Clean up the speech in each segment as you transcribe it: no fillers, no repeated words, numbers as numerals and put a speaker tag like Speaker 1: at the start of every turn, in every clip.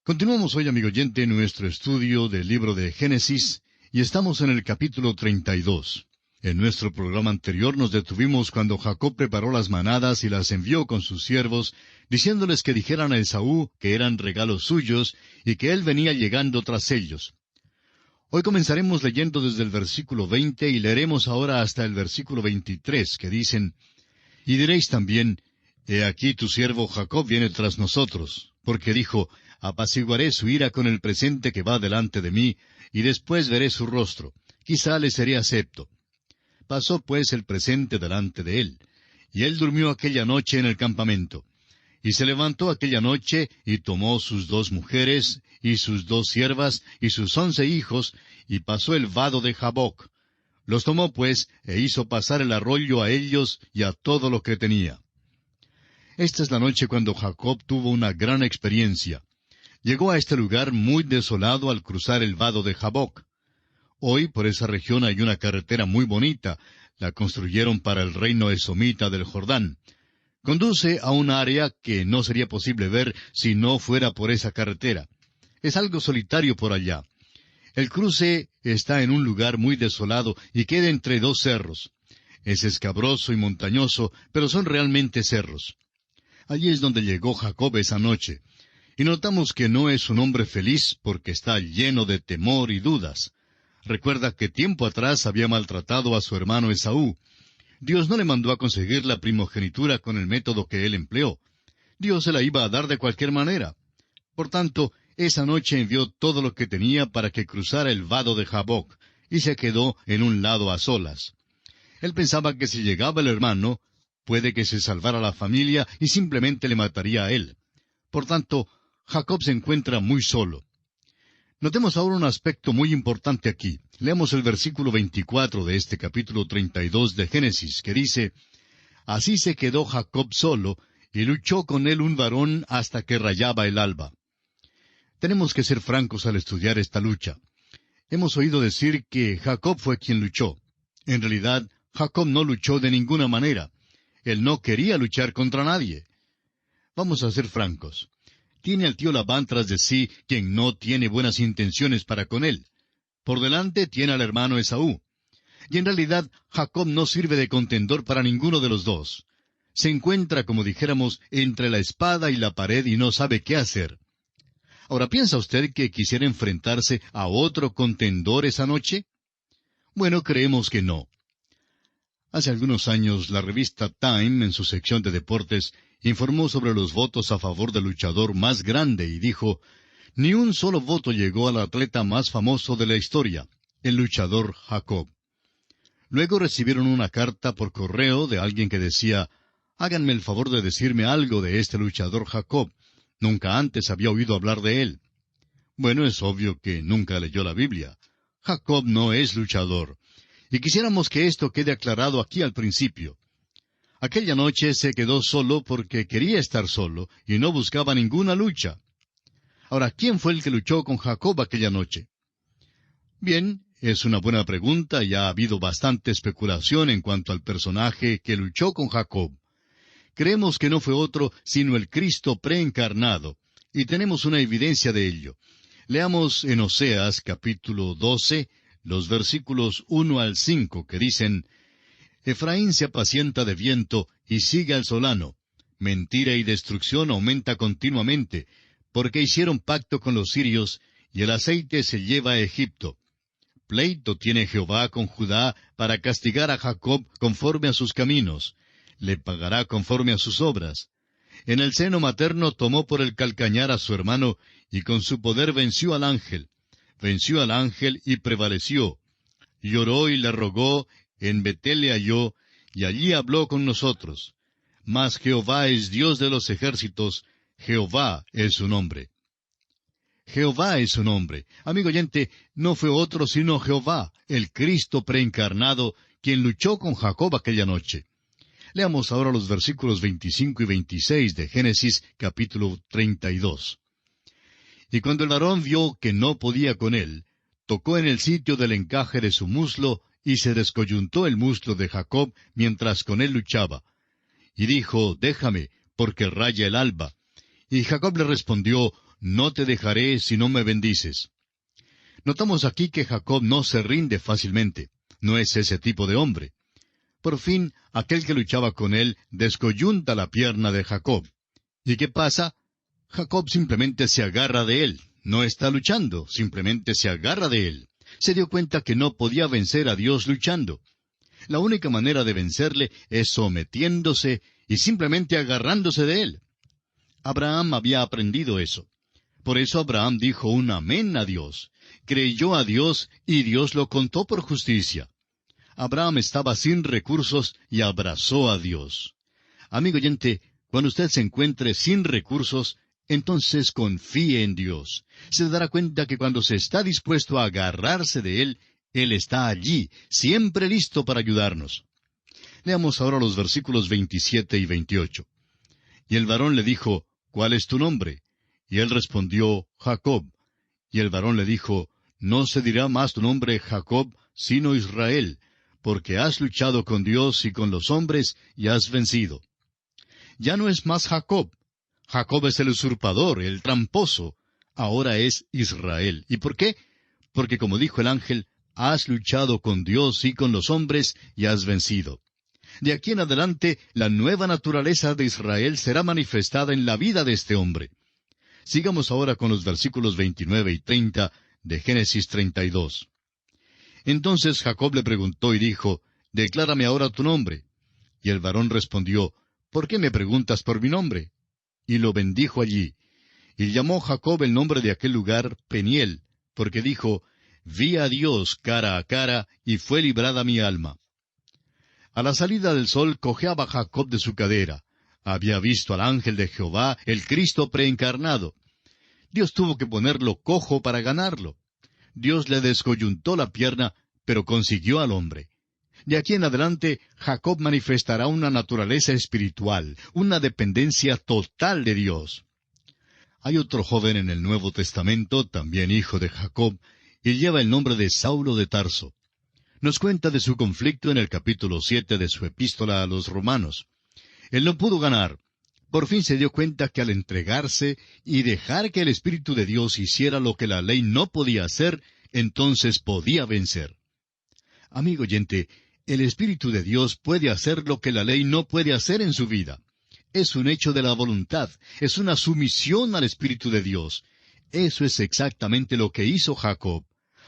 Speaker 1: Continuamos hoy, amigo oyente, nuestro estudio del libro de Génesis, y estamos en el capítulo 32. En nuestro programa anterior nos detuvimos cuando Jacob preparó las manadas y las envió con sus siervos, diciéndoles que dijeran a Esaú que eran regalos suyos y que él venía llegando tras ellos. Hoy comenzaremos leyendo desde el versículo 20 y leeremos ahora hasta el versículo 23, que dicen: Y diréis también: He aquí tu siervo Jacob viene tras nosotros, porque dijo: Apaciguaré su ira con el presente que va delante de mí, y después veré su rostro. Quizá le seré acepto. Pasó pues el presente delante de él, y él durmió aquella noche en el campamento. Y se levantó aquella noche, y tomó sus 2 mujeres, y sus 2 siervas, y sus 11 hijos, y pasó el vado de Jaboc. Los tomó pues, e hizo pasar el arroyo a ellos y a todo lo que tenía. Esta es la noche cuando Jacob tuvo una gran experiencia. Llegó a este lugar muy desolado al cruzar el vado de Jaboc. Hoy por esa región hay una carretera muy bonita. La construyeron para el reino esomita del Jordán. Conduce a un área que no sería posible ver si no fuera por esa carretera. Es algo solitario por allá. El cruce está en un lugar muy desolado y queda entre 2 cerros. Es escabroso y montañoso, pero son realmente cerros. Allí es donde llegó Jacob esa noche. Y notamos que no es un hombre feliz porque está lleno de temor y dudas. Recuerda que tiempo atrás había maltratado a su hermano Esaú. Dios no le mandó a conseguir la primogenitura con el método que él empleó. Dios se la iba a dar de cualquier manera. Por tanto, esa noche envió todo lo que tenía para que cruzara el vado de Jaboc, y se quedó en un lado a solas. Él pensaba que si llegaba el hermano, puede que se salvara la familia y simplemente le mataría a él. Por tanto, Jacob se encuentra muy solo. Notemos ahora un aspecto muy importante aquí. Leamos el versículo 24 de este capítulo 32 de Génesis, que dice: Así se quedó Jacob solo, y luchó con él un varón hasta que rayaba el alba. Tenemos que ser francos al estudiar esta lucha. Hemos oído decir que Jacob fue quien luchó. En realidad, Jacob no luchó de ninguna manera. Él no quería luchar contra nadie. Vamos a ser francos. Tiene al tío Labán tras de sí, quien no tiene buenas intenciones para con él. Por delante tiene al hermano Esaú. Y en realidad, Jacob no sirve de contendor para ninguno de los dos. Se encuentra, como dijéramos, entre la espada y la pared y no sabe qué hacer. Ahora, ¿piensa usted que quisiera enfrentarse a otro contendor esa noche? Bueno, creemos que no. Hace algunos años, la revista Time, en su sección de deportes, informó sobre los votos a favor del luchador más grande y dijo: Ni un solo voto llegó al atleta más famoso de la historia, el luchador Jacob. Luego recibieron una carta por correo de alguien que decía: Háganme el favor de decirme algo de este luchador Jacob. Nunca antes había oído hablar de él. Bueno, es obvio que nunca leyó la Biblia. Jacob no es luchador. Y quisiéramos que esto quede aclarado aquí al principio. Aquella noche se quedó solo porque quería estar solo y no buscaba ninguna lucha. Ahora, ¿quién fue el que luchó con Jacob aquella noche? Bien, es una buena pregunta y ha habido bastante especulación en cuanto al personaje que luchó con Jacob. Creemos que no fue otro sino el Cristo preencarnado, y tenemos una evidencia de ello. Leamos en Oseas capítulo 12, los versículos 1 al 5, que dicen: Efraín se apacienta de viento y sigue al solano. Mentira y destrucción aumenta continuamente, porque hicieron pacto con los sirios, y el aceite se lleva a Egipto. Pleito tiene Jehová con Judá para castigar a Jacob conforme a sus caminos. Le pagará conforme a sus obras. En el seno materno tomó por el calcañar a su hermano, y con su poder venció al ángel. Venció al ángel y prevaleció. Lloró y le rogó, en Betel le halló, y allí habló con nosotros. Mas Jehová es Dios de los ejércitos, Jehová es su nombre. Jehová es su nombre. Amigo oyente, no fue otro sino Jehová, el Cristo preencarnado, quien luchó con Jacob aquella noche. Leamos ahora los versículos 25 y 26 de Génesis capítulo 32. Y cuando el varón vio que no podía con él, tocó en el sitio del encaje de su muslo, y se descoyuntó el muslo de Jacob mientras con él luchaba. Y dijo: Déjame, porque raya el alba. Y Jacob le respondió: no te dejaré si no me bendices. Notamos aquí que Jacob no se rinde fácilmente. No es ese tipo de hombre. Por fin, aquel que luchaba con él descoyunta la pierna de Jacob. ¿Y qué pasa? Jacob simplemente se agarra de él. No está luchando, simplemente se agarra de él. Se dio cuenta que no podía vencer a Dios luchando. La única manera de vencerle es sometiéndose y simplemente agarrándose de él. Abraham había aprendido eso. Por eso Abraham dijo un amén a Dios. Creyó a Dios y Dios lo contó por justicia. Abraham estaba sin recursos y abrazó a Dios. Amigo oyente, cuando usted se encuentre sin recursos, entonces confíe en Dios. Se dará cuenta que cuando se está dispuesto a agarrarse de Él, Él está allí, siempre listo para ayudarnos. Leamos ahora los versículos 27 y 28. Y el varón le dijo, ¿cuál es tu nombre? Y él respondió, Jacob. Y el varón le dijo, no se dirá más tu nombre Jacob, sino Israel, porque has luchado con Dios y con los hombres y has vencido. Ya no es más Jacob. Jacob es el usurpador, el tramposo. Ahora es Israel. ¿Y por qué? Porque como dijo el ángel, has luchado con Dios y con los hombres y has vencido. De aquí en adelante, la nueva naturaleza de Israel será manifestada en la vida de este hombre. Sigamos ahora con los versículos 29 y 30 de Génesis 32. Entonces Jacob le preguntó y dijo, declárame ahora tu nombre. Y el varón respondió, ¿por qué me preguntas por mi nombre? Y lo bendijo allí. Y llamó Jacob el nombre de aquel lugar Peniel, porque dijo, vi a Dios cara a cara, y fue librada mi alma. A la salida del sol cojeaba Jacob de su cadera. Había visto al ángel de Jehová, el Cristo preencarnado. Dios tuvo que ponerlo cojo para ganarlo. Dios le descoyuntó la pierna, pero consiguió al hombre. De aquí en adelante, Jacob manifestará una naturaleza espiritual, una dependencia total de Dios. Hay otro joven en el Nuevo Testamento, también hijo de Jacob, y lleva el nombre de Saulo de Tarso. Nos cuenta de su conflicto en el capítulo 7 de su epístola a los Romanos. Él no pudo ganar. Por fin se dio cuenta que al entregarse y dejar que el Espíritu de Dios hiciera lo que la ley no podía hacer, entonces podía vencer. Amigo oyente, el Espíritu de Dios puede hacer lo que la ley no puede hacer en su vida. Es un hecho de la voluntad, es una sumisión al Espíritu de Dios. Eso es exactamente lo que hizo Jacob.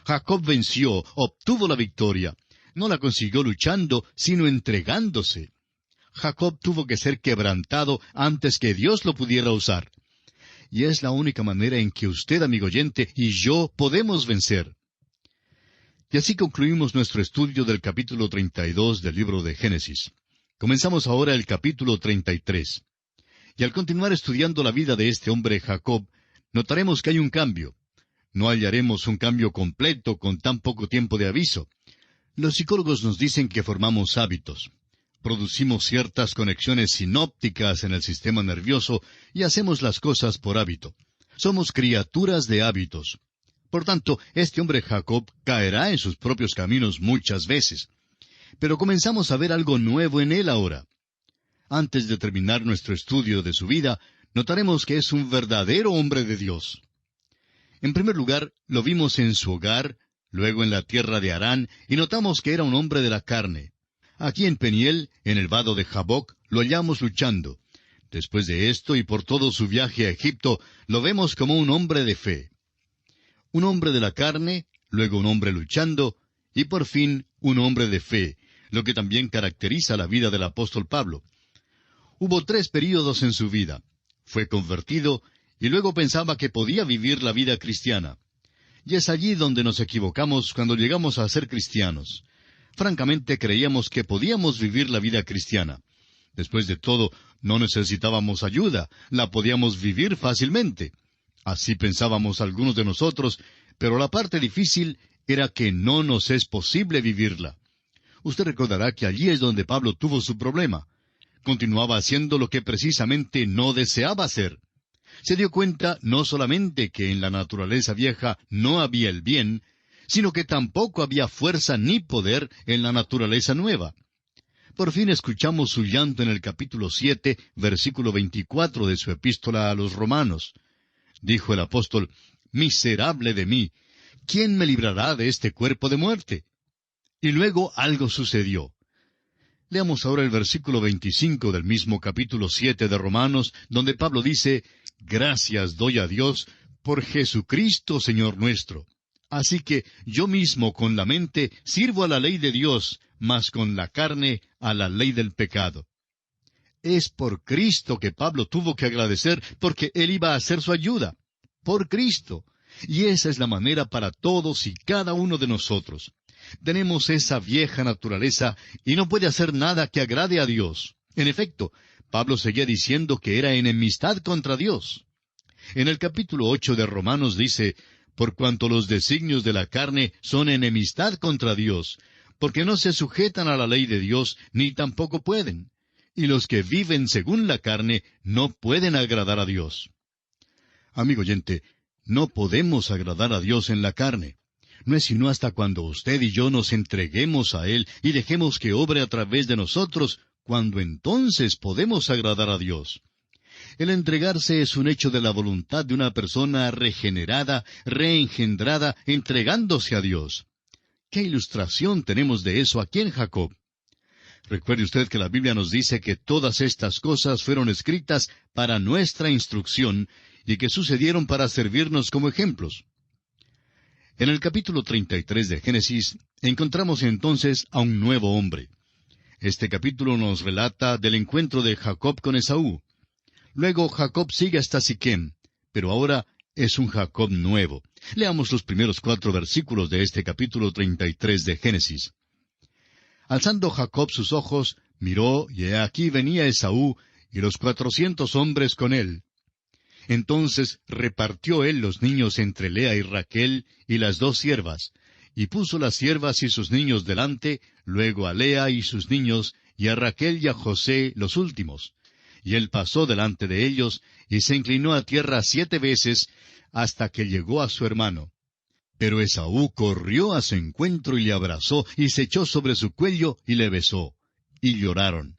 Speaker 1: Jacob venció, obtuvo la victoria. No la consiguió luchando, sino entregándose. Jacob tuvo que ser quebrantado antes que Dios lo pudiera usar. Y es la única manera en que usted, amigo oyente, y yo podemos vencer. Y así concluimos nuestro estudio del capítulo 32 del libro de Génesis. Comenzamos ahora el capítulo 33. Y al continuar estudiando la vida de este hombre Jacob, notaremos que hay un cambio. No hallaremos un cambio completo con tan poco tiempo de aviso. Los psicólogos nos dicen que formamos hábitos. Producimos ciertas conexiones sinópticas en el sistema nervioso y hacemos las cosas por hábito. Somos criaturas de hábitos. Por tanto, este hombre Jacob caerá en sus propios caminos muchas veces. Pero comenzamos a ver algo nuevo en él ahora. Antes de terminar nuestro estudio de su vida, notaremos que es un verdadero hombre de Dios. En primer lugar, lo vimos en su hogar, luego en la tierra de Harán, y notamos que era un hombre de la carne. Aquí en Peniel, en el vado de Jaboc, lo hallamos luchando. Después de esto y por todo su viaje a Egipto, lo vemos como un hombre de fe. Un hombre de la carne, luego un hombre luchando, y por fin un hombre de fe, lo que también caracteriza la vida del apóstol Pablo. Hubo 3 períodos en su vida. Fue convertido, y luego pensaba que podía vivir la vida cristiana. Y es allí donde nos equivocamos cuando llegamos a ser cristianos. Francamente creíamos que podíamos vivir la vida cristiana. Después de todo, no necesitábamos ayuda, la podíamos vivir fácilmente. Así pensábamos algunos de nosotros, pero la parte difícil era que no nos es posible vivirla. Usted recordará que allí es donde Pablo tuvo su problema. Continuaba haciendo lo que precisamente no deseaba hacer. Se dio cuenta no solamente que en la naturaleza vieja no había el bien, sino que tampoco había fuerza ni poder en la naturaleza nueva. Por fin escuchamos su llanto en el capítulo 7, versículo 24 de su epístola a los Romanos. Dijo el apóstol, «Miserable de mí, ¿quién me librará de este cuerpo de muerte?» Y luego algo sucedió. Leamos ahora el versículo 25 del mismo capítulo 7 de Romanos, donde Pablo dice, «Gracias doy a Dios por Jesucristo, Señor nuestro. Así que yo mismo con la mente sirvo a la ley de Dios, mas con la carne a la ley del pecado». Es por Cristo que Pablo tuvo que agradecer, porque él iba a hacer su ayuda. Por Cristo. Y esa es la manera para todos y cada uno de nosotros. Tenemos esa vieja naturaleza y no puede hacer nada que agrade a Dios. En efecto, Pablo seguía diciendo que era enemistad contra Dios. En el capítulo 8 de Romanos dice, «Por cuanto los designios de la carne son enemistad contra Dios, porque no se sujetan a la ley de Dios, ni tampoco pueden. Y los que viven según la carne no pueden agradar a Dios». Amigo oyente, no podemos agradar a Dios en la carne. No es sino hasta cuando usted y yo nos entreguemos a Él y dejemos que obre a través de nosotros, cuando entonces podemos agradar a Dios. El entregarse es un hecho de la voluntad de una persona regenerada, reengendrada, entregándose a Dios. ¿Qué ilustración tenemos de eso aquí en Jacob? Recuerde usted que la Biblia nos dice que todas estas cosas fueron escritas para nuestra instrucción y que sucedieron para servirnos como ejemplos. En el capítulo 33 de Génesis encontramos entonces a un nuevo hombre. Este capítulo nos relata del encuentro de Jacob con Esaú. Luego Jacob sigue hasta Siquem, pero ahora es un Jacob nuevo. Leamos los primeros 4 versículos de este capítulo 33 de Génesis. Alzando Jacob sus ojos, miró, y he aquí venía Esaú, y los 400 hombres con él. Entonces repartió él los niños entre Lea y Raquel y las 2 siervas, y puso las siervas y sus niños delante, luego a Lea y sus niños, y a Raquel y a José los últimos. Y él pasó delante de ellos, y se inclinó a tierra 7 veces, hasta que llegó a su hermano. Pero Esaú corrió a su encuentro y le abrazó, y se echó sobre su cuello y le besó. Y lloraron.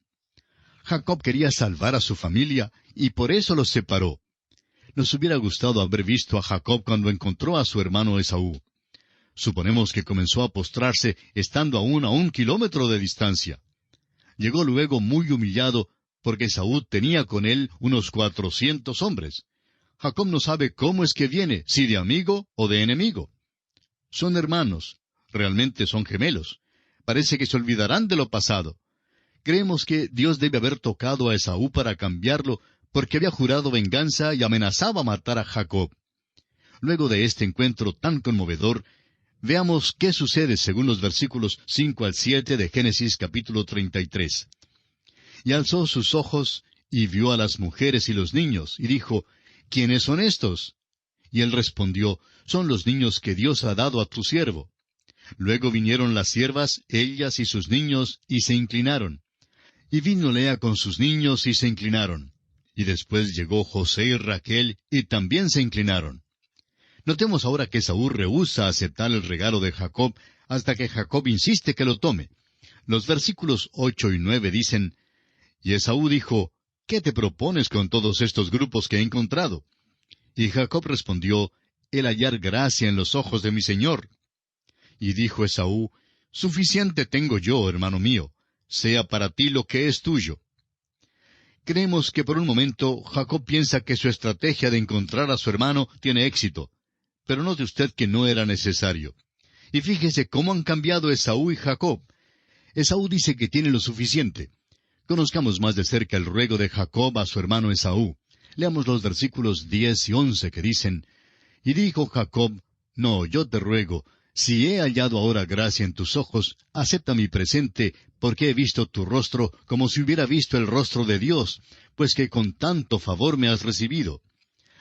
Speaker 1: Jacob quería salvar a su familia, y por eso los separó. Nos hubiera gustado haber visto a Jacob cuando encontró a su hermano Esaú. Suponemos que comenzó a postrarse estando aún a 1 kilómetro de distancia. Llegó luego muy humillado, porque Esaú tenía con él unos 400 hombres. Jacob no sabe cómo es que viene, si de amigo o de enemigo. Son hermanos, realmente son gemelos. Parece que se olvidarán de lo pasado. Creemos que Dios debe haber tocado a Esaú para cambiarlo, porque había jurado venganza y amenazaba matar a Jacob. Luego de este encuentro tan conmovedor, veamos qué sucede según los versículos 5 al 7 de Génesis capítulo 33. Y alzó sus ojos, y vio a las mujeres y los niños, y dijo, ¿quiénes son estos? Y él respondió, son los niños que Dios ha dado a tu siervo. Luego vinieron las siervas, ellas y sus niños, y se inclinaron. Y vino Lea con sus niños, y se inclinaron. Y después llegó José y Raquel, y también se inclinaron. Notemos ahora que Esaú rehúsa aceptar el regalo de Jacob, hasta que Jacob insiste que lo tome. Los versículos 8 y 9 dicen, y Esaú dijo, ¿qué te propones con todos estos grupos que he encontrado? Y Jacob respondió, el hallar gracia en los ojos de mi señor. Y dijo Esaú, suficiente tengo yo, hermano mío, sea para ti lo que es tuyo. Creemos que por un momento Jacob piensa que su estrategia de encontrar a su hermano tiene éxito, pero note usted que no era necesario. Y fíjese cómo han cambiado Esaú y Jacob. Esaú dice que tiene lo suficiente. Conozcamos más de cerca el ruego de Jacob a su hermano Esaú. Leamos los versículos 10 y 11 que dicen, y dijo Jacob, no, yo te ruego, si he hallado ahora gracia en tus ojos, acepta mi presente, porque he visto tu rostro como si hubiera visto el rostro de Dios, pues que con tanto favor me has recibido.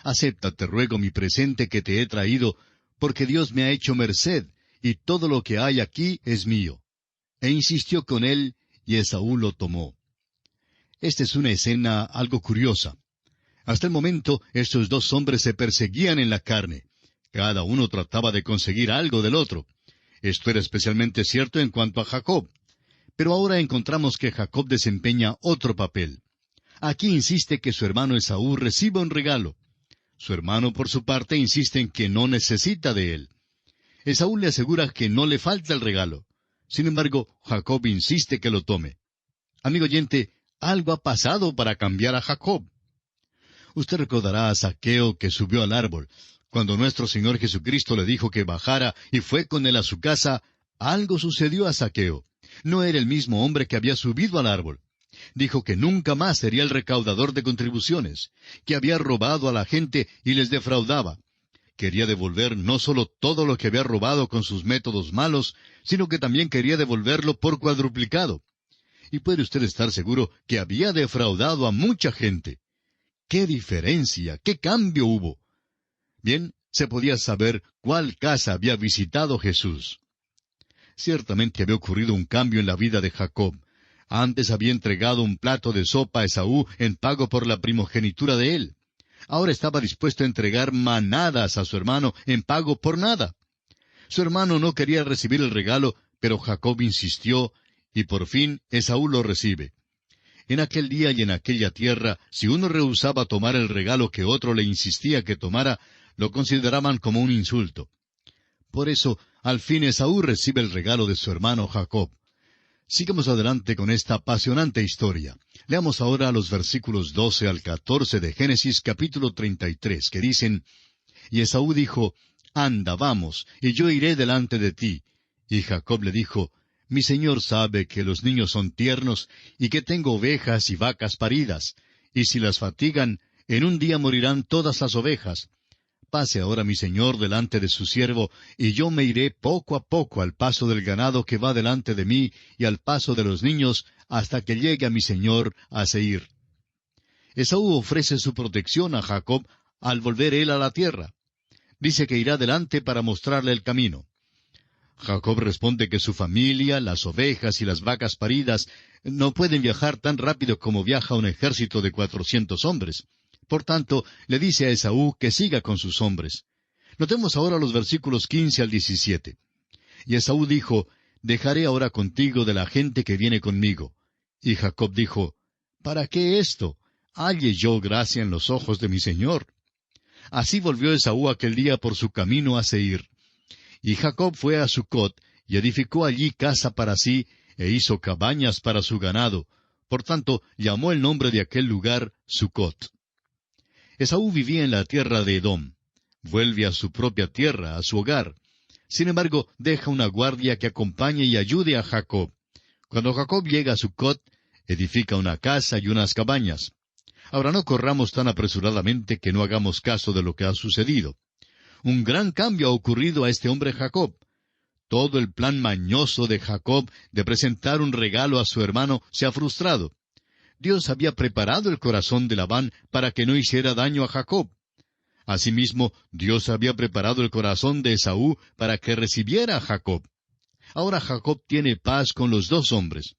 Speaker 1: Acepta, te ruego, mi presente que te he traído, porque Dios me ha hecho merced, y todo lo que hay aquí es mío. E insistió con él, y Esaú lo tomó. Esta es una escena algo curiosa. Hasta el momento, estos 2 hombres se perseguían en la carne. Cada uno trataba de conseguir algo del otro. Esto era especialmente cierto en cuanto a Jacob. Pero ahora encontramos que Jacob desempeña otro papel. Aquí insiste que su hermano Esaú reciba un regalo. Su hermano, por su parte, insiste en que no necesita de él. Esaú le asegura que no le falta el regalo. Sin embargo, Jacob insiste que lo tome. Amigo oyente, algo ha pasado para cambiar a Jacob. Usted recordará a Zaqueo que subió al árbol. Cuando nuestro Señor Jesucristo le dijo que bajara y fue con él a su casa, algo sucedió a Zaqueo. No era el mismo hombre que había subido al árbol. Dijo que nunca más sería el recaudador de contribuciones, que había robado a la gente y les defraudaba. Quería devolver no solo todo lo que había robado con sus métodos malos, sino que también quería devolverlo por cuadruplicado. Y puede usted estar seguro que había defraudado a mucha gente. ¡Qué diferencia! ¡Qué cambio hubo! Bien, se podía saber cuál casa había visitado Jesús. Ciertamente había ocurrido un cambio en la vida de Jacob. Antes había entregado un plato de sopa a Esaú en pago por la primogenitura de él. Ahora estaba dispuesto a entregar manadas a su hermano en pago por nada. Su hermano no quería recibir el regalo, pero Jacob insistió, y por fin Esaú lo recibe. En aquel día y en aquella tierra, si uno rehusaba tomar el regalo que otro le insistía que tomara, lo consideraban como un insulto. Por eso, al fin Esaú recibe el regalo de su hermano Jacob. Sigamos adelante con esta apasionante historia. Leamos ahora los versículos 12 al 14 de Génesis capítulo 33, que dicen, Y Esaú dijo, Anda, vamos, y yo iré delante de ti. Y Jacob le dijo, Mi señor sabe que los niños son tiernos, y que tengo ovejas y vacas paridas, y si las fatigan, en un día morirán todas las ovejas. Pase ahora mi señor delante de su siervo, y yo me iré poco a poco al paso del ganado que va delante de mí, y al paso de los niños, hasta que llegue a mi señor a Seir. Esaú ofrece su protección a Jacob al volver él a la tierra. Dice que irá delante para mostrarle el camino. Jacob responde que su familia, las ovejas y las vacas paridas no pueden viajar tan rápido como viaja un ejército de 400 hombres. Por tanto, le dice a Esaú que siga con sus hombres. Notemos ahora los versículos 15 al 17. Y Esaú dijo, Dejaré ahora contigo de la gente que viene conmigo. Y Jacob dijo, ¿Para qué esto? Halle yo gracia en los ojos de mi señor. Así volvió Esaú aquel día por su camino a Seir. Y Jacob fue a Sucot, y edificó allí casa para sí, e hizo cabañas para su ganado. Por tanto, llamó el nombre de aquel lugar Sucot. Esaú vivía en la tierra de Edom. Vuelve a su propia tierra, a su hogar. Sin embargo, deja una guardia que acompañe y ayude a Jacob. Cuando Jacob llega a Sucot, edifica una casa y unas cabañas. Ahora no corramos tan apresuradamente que no hagamos caso de lo que ha sucedido. Un gran cambio ha ocurrido a este hombre Jacob. Todo el plan mañoso de Jacob de presentar un regalo a su hermano se ha frustrado. Dios había preparado el corazón de Labán para que no hiciera daño a Jacob. Asimismo, Dios había preparado el corazón de Esaú para que recibiera a Jacob. Ahora Jacob tiene paz con los dos hombres.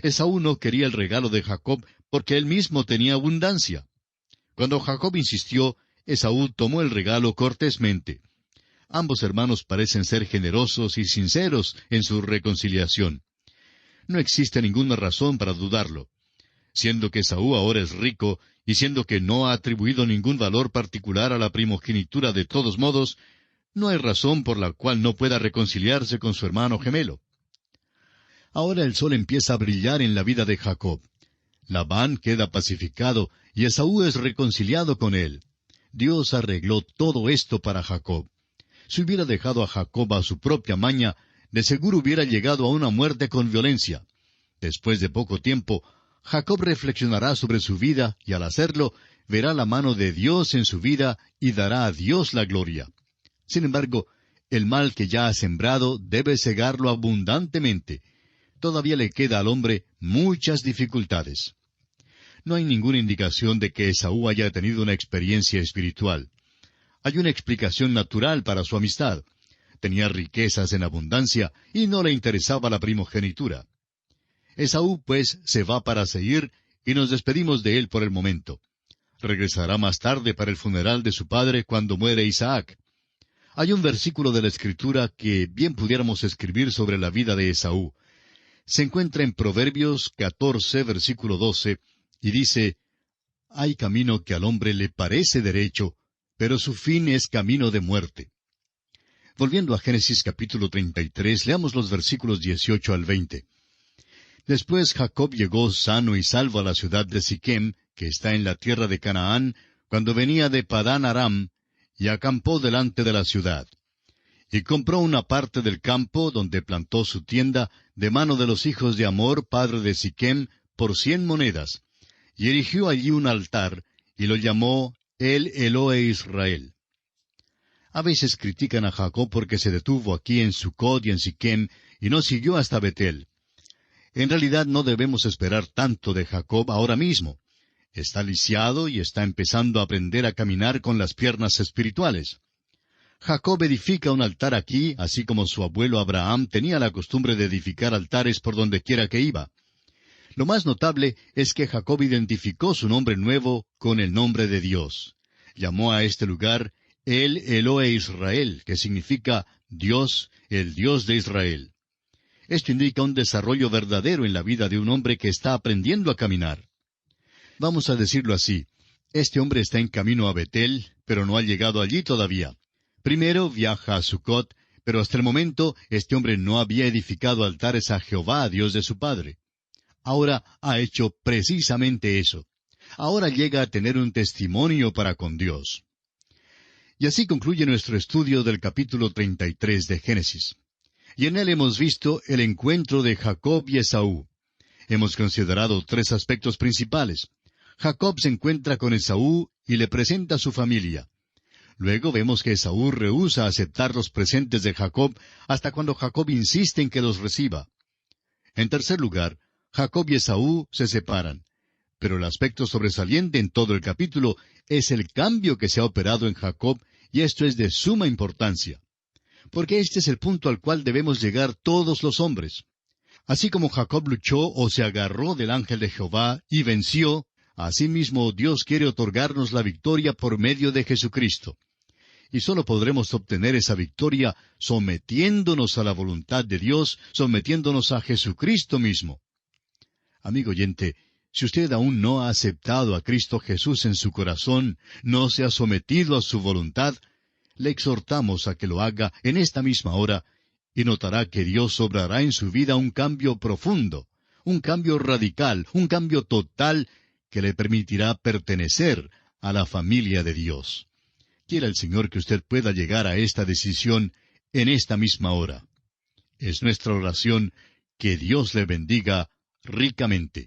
Speaker 1: Esaú no quería el regalo de Jacob porque él mismo tenía abundancia. Cuando Jacob insistió, Esaú tomó el regalo cortésmente. Ambos hermanos parecen ser generosos y sinceros en su reconciliación. No existe ninguna razón para dudarlo. Siendo que Esaú ahora es rico, y siendo que no ha atribuido ningún valor particular a la primogenitura de todos modos, no hay razón por la cual no pueda reconciliarse con su hermano gemelo. Ahora el sol empieza a brillar en la vida de Jacob. Labán queda pacificado, y Esaú es reconciliado con él. Dios arregló todo esto para Jacob. Si hubiera dejado a Jacob a su propia maña, de seguro hubiera llegado a una muerte con violencia. Después de poco tiempo, Jacob reflexionará sobre su vida, y al hacerlo, verá la mano de Dios en su vida y dará a Dios la gloria. Sin embargo, el mal que ya ha sembrado debe cegarlo abundantemente. Todavía le queda al hombre muchas dificultades. No hay ninguna indicación de que Esaú haya tenido una experiencia espiritual. Hay una explicación natural para su amistad. Tenía riquezas en abundancia y no le interesaba la primogenitura. Esaú, pues, se va para Seir, y nos despedimos de él por el momento. Regresará más tarde para el funeral de su padre cuando muere Isaac. Hay un versículo de la Escritura que bien pudiéramos escribir sobre la vida de Esaú. Se encuentra en Proverbios 14, versículo 12, y dice, Hay camino que al hombre le parece derecho, pero su fin es camino de muerte. Volviendo a Génesis capítulo 33, leamos los versículos 18 al 20. Después Jacob llegó sano y salvo a la ciudad de Siquem, que está en la tierra de Canaán, cuando venía de Padán Aram, y acampó delante de la ciudad. Y compró una parte del campo donde plantó su tienda de mano de los hijos de Amor, padre de Siquem, por 100 monedas, y erigió allí un altar, y lo llamó El Elohe Israel. A veces critican a Jacob porque se detuvo aquí en Sucot y en Siquem, y no siguió hasta Betel. En realidad no debemos esperar tanto de Jacob ahora mismo. Está lisiado y está empezando a aprender a caminar con las piernas espirituales. Jacob edifica un altar aquí, así como su abuelo Abraham tenía la costumbre de edificar altares por donde quiera que iba. Lo más notable es que Jacob identificó su nombre nuevo con el nombre de Dios. Llamó a este lugar El Elohe Israel, que significa Dios, el Dios de Israel. Esto indica un desarrollo verdadero en la vida de un hombre que está aprendiendo a caminar. Vamos a decirlo así, este hombre está en camino a Betel, pero no ha llegado allí todavía. Primero viaja a Sucot, pero hasta el momento este hombre no había edificado altares a Jehová, Dios de su padre. Ahora ha hecho precisamente eso. Ahora llega a tener un testimonio para con Dios. Y así concluye nuestro estudio del capítulo 33 de Génesis. Y en él hemos visto el encuentro de Jacob y Esaú. Hemos considerado 3 aspectos principales. Jacob se encuentra con Esaú y le presenta a su familia. Luego vemos que Esaú rehúsa aceptar los presentes de Jacob hasta cuando Jacob insiste en que los reciba. En tercer lugar, Jacob y Esaú se separan. Pero el aspecto sobresaliente en todo el capítulo es el cambio que se ha operado en Jacob, y esto es de suma importancia. Porque este es el punto al cual debemos llegar todos los hombres. Así como Jacob luchó o se agarró del ángel de Jehová y venció, asimismo Dios quiere otorgarnos la victoria por medio de Jesucristo. Y solo podremos obtener esa victoria sometiéndonos a la voluntad de Dios, sometiéndonos a Jesucristo mismo. Amigo oyente, si usted aún no ha aceptado a Cristo Jesús en su corazón, no se ha sometido a su voluntad, le exhortamos a que lo haga en esta misma hora, y notará que Dios obrará en su vida un cambio profundo, un cambio radical, un cambio total, que le permitirá pertenecer a la familia de Dios. Quiera el Señor que usted pueda llegar a esta decisión en esta misma hora. Es nuestra oración que Dios le bendiga ricamente.